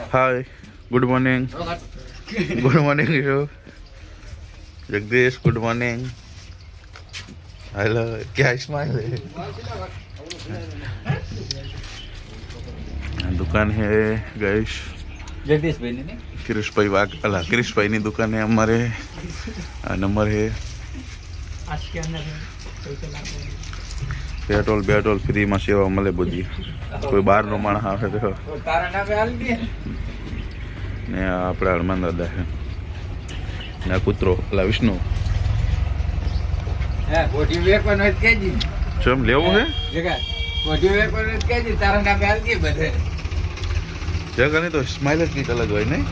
hi good morning Jagdish good morning hello क्या smile है दुकान है गाइस जगदीश भाई ने किरीश भाई वाग अला किरीश भाई ની દુકાન है हमारे नंबर है पेट्रोल बेट्रोल फ्री में सेवा મળે બધી કોઈ બહાર નો માણસ આવે તો તારા નામે હાલ દે ને આપણા હનુમાન દાદા છે ને કૂતરો પેલા વિષ્ણુ હે બોડી વેક પર નત કેજી ચમ લેવું હે જગા બોડી વેક પર નત કેજી તારા નામે હાલ દે બધે જગાની તો સ્માઈલ જ કઈક અલગ હોય નહીં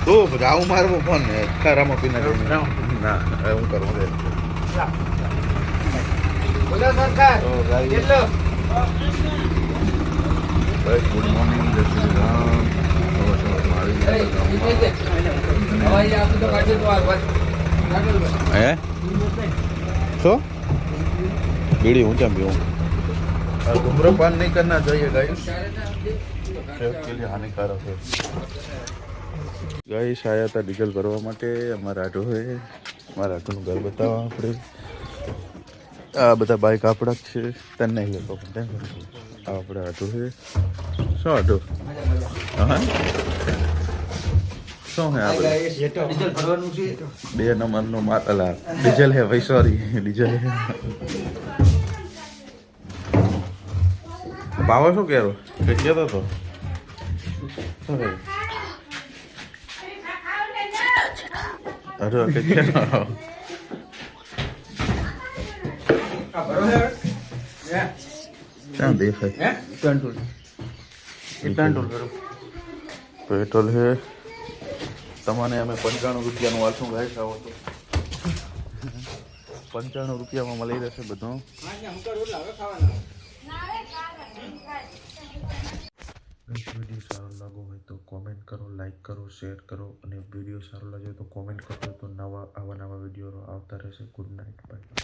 તો રાવ મારવો ફોન ખારામાં પીના ના હું કરું રે બોલો સરકાર કેટલો ભાઈ ગુડ મોર્નિંગ જય શ્રી રામ હવાઈ આપું તો કાઢે તો હે શું बीड़ी ऊंचा पीऊँ धूम्रपान नहीं करना चाहिए गाइस सेहत के लिए हानिकारक है गाइस आया था डीजल भरवा માટે અમારા આટો હે મારા આટોનું ઘર બતાવવા આપણે આ બધા બાઈક આપણા જ છે તને નહીં લેતો પણ આ આપણે આટો છે શું આટો હા શું હે આ ડીઝલ ભરવાનું છે 2 નંબરનો માતલા ડીઝલ હે ભાઈ સોરી ડીઝલ હે પાવર શું કેરો કે કેતો તો અરે કે કેરો ક્યાં દેખાય પેટ્રોલ પેટ્રોલ હે તમને અમે 95 રૂપિયાનું વાલશું ગાઈસ આવો તો 95 રૂપિયામાં મળી રહેશે બધું વિડીયો સારો લાગો હોય તો કોમેન્ટ કરો લાઈક કરો શેર કરો અને વિડીયો સારો લાગે તો કોમેન્ટ કરો તો આવા નવા વિડીયો આવતા રહેશે ગુડ નાઇટ બાય